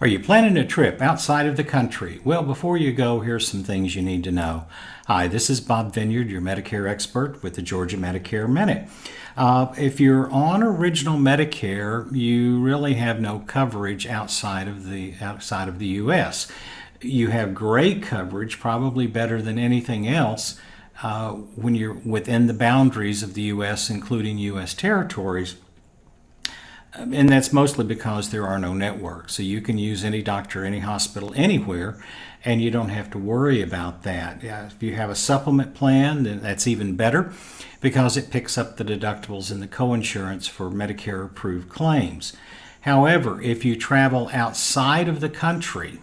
Are you planning a trip outside of the country? Well, before you go, here's some things you need to know. Hi, this is Bob Vineyard, your Medicare expert with the Georgia Medicare Minute. If you're on original Medicare, you really have no coverage outside of the U.S. You have great coverage, probably better than anything else, when you're within the boundaries of the U.S., including U.S. territories. And that's mostly because there are no networks. So you can use any doctor, any hospital, anywhere, and you don't have to worry about that. If you have a supplement plan, then that's even better because it picks up the deductibles and the coinsurance for Medicare-approved claims. However, if you travel outside of the country,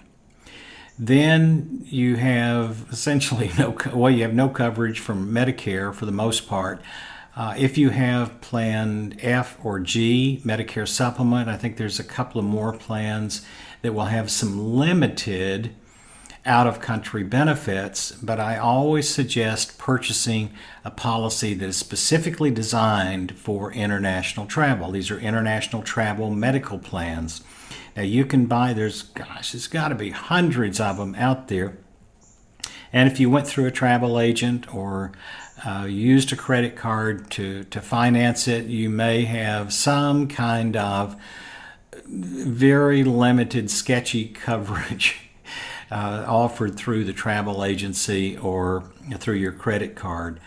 then you have essentially you have no coverage from Medicare for the most part. If you have Plan F or G, Medicare Supplement, I think there's a couple of more plans that will have some limited out-of-country benefits, but I always suggest purchasing a policy that is specifically designed for international travel. These are international travel medical plans. Now you can buy, there's got to be hundreds of them out there. And if you went through a travel agent or used a credit card to finance it, you may have some kind of very limited, sketchy coverage offered through the travel agency or through your credit card.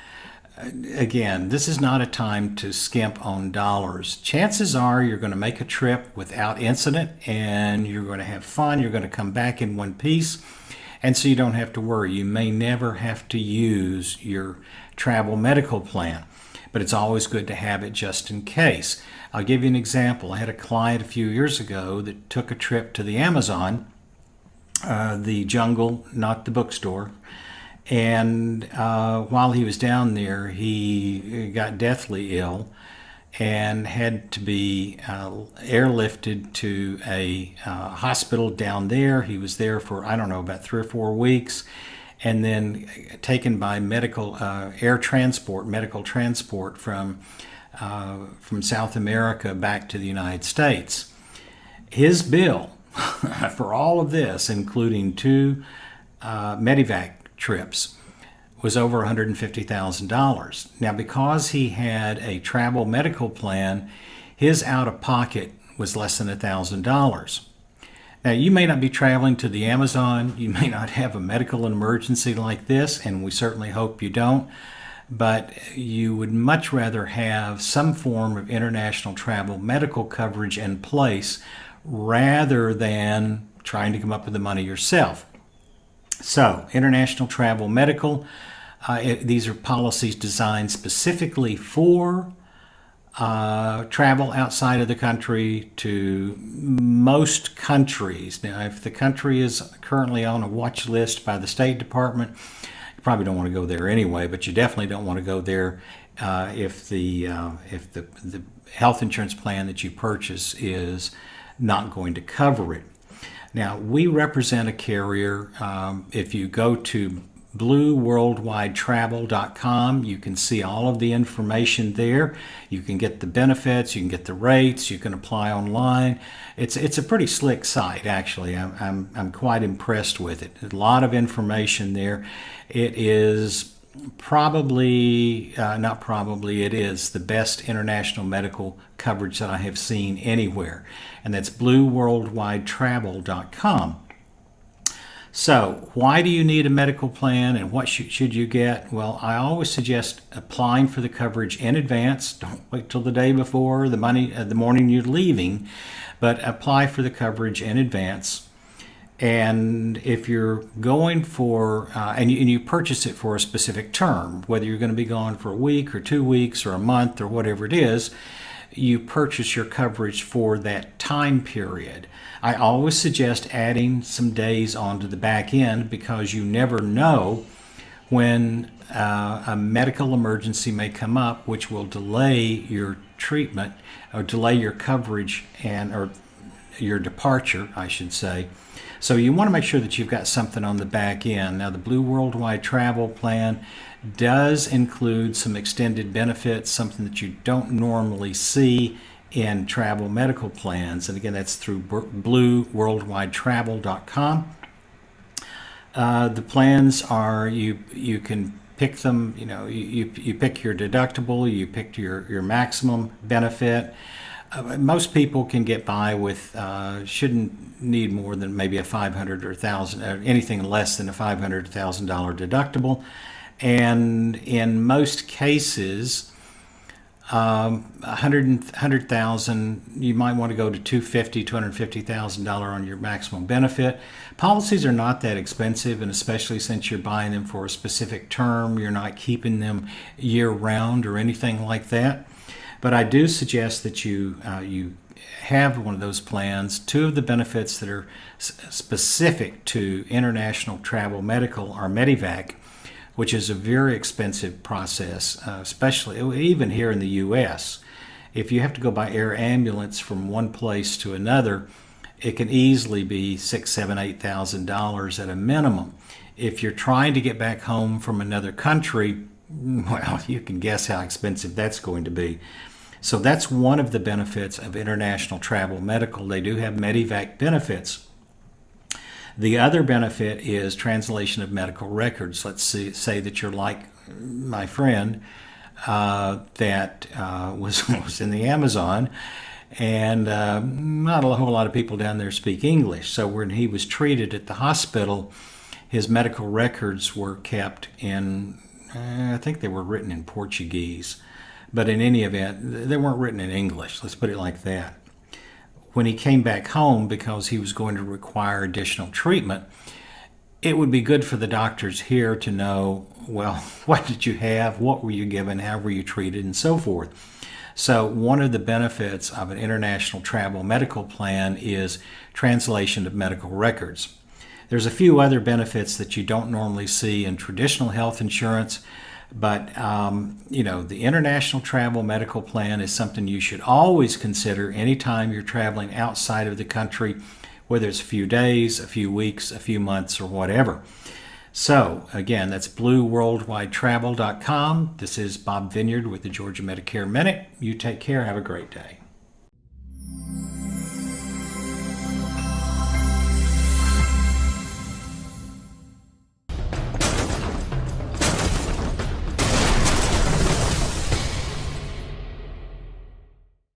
Again, this is not a time to skimp on dollars. Chances are you're going to make a trip without incident and you're going to have fun. You're going to come back in one piece. And so you don't have to worry. You may never have to use your travel medical plan, but it's always good to have it just in case. I'll give you an example. I had a client a few years ago that took a trip to the Amazon, the jungle, not the bookstore. And while he was down there, he got deathly ill and had to be airlifted to a hospital down there. He was there for, I don't know, about 3 or 4 weeks, and then taken by medical transport from South America back to the United States. His bill for all of this, including 2 medevac trips, was over $150,000. Now, because he had a travel medical plan, his out-of-pocket was less than $1,000. Now, you may not be traveling to the Amazon, you may not have a medical emergency like this, and we certainly hope you don't, but you would much rather have some form of international travel medical coverage in place rather than trying to come up with the money yourself. So, international travel medical, these are policies designed specifically for travel outside of the country to most countries. Now, if the country is currently on a watch list by the State Department, you probably don't want to go there anyway, but you definitely don't want to go there if the health insurance plan that you purchase is not going to cover it. Now, we represent a carrier. If you go to blueworldwidetravel.com, you can see all of the information there. You can get the benefits, you can get the rates, you can apply online. It's a pretty slick site, actually. I'm quite impressed with it. A lot of information there. It is it is the best international medical coverage that I have seen anywhere. And that's blueworldwidetravel.com. So, why do you need a medical plan and what should you get? Well, I always suggest applying for the coverage in advance. Don't wait till the day before, the morning you're leaving, but apply for the coverage in advance. And if you're going for, and you purchase it for a specific term, whether you're going to be gone for a week or 2 weeks or a month or whatever it is, you purchase your coverage for that time period. I always suggest adding some days onto the back end because you never know when a medical emergency may come up, which will delay your treatment or delay your coverage or your departure, I should say. So you want to make sure that you've got something on the back end. Now, the Blue Worldwide Travel Plan does include some extended benefits, something that you don't normally see in travel medical plans. And again, that's through blueworldwidetravel.com. The plans are, you can pick them, you pick your deductible, you pick your maximum benefit. Most people can get by with, shouldn't need more than maybe a $500 or $1,000, or anything less than a $500 to $1,000 deductible. And in most cases, 100,000, you might want to go to $250,000 on your maximum benefit. Policies are not that expensive, and especially since you're buying them for a specific term, you're not keeping them year round or anything like that. But I do suggest that you have one of those plans. Two of the benefits that are specific to international travel medical are Medevac, which is a very expensive process, especially even here in the U.S. If you have to go by air ambulance from one place to another, it can easily be $6,000, $7,000, $8,000 at a minimum. If you're trying to get back home from another country, well, you can guess how expensive that's going to be. So that's one of the benefits of international travel medical. They do have Medevac benefits. The other benefit is translation of medical records. Let's say that you're like my friend that was in the Amazon, and not a whole lot of people down there speak English. So when he was treated at the hospital, his medical records were kept in, I think they were written in Portuguese. But in any event, they weren't written in English. Let's put it like that. When he came back home, because he was going to require additional treatment, it would be good for the doctors here to know, well, what did you have, what were you given, how were you treated, and so forth. So one of the benefits of an international travel medical plan is translation of medical records. There's a few other benefits that you don't normally see in traditional health insurance, but the international travel medical plan is something you should always consider anytime you're traveling outside of the country, whether it's a few days, a few weeks, a few months, or whatever. So again, that's blueworldwidetravel.com. This is Bob Vineyard with the Georgia Medicare Minute. You take care. Have a great day.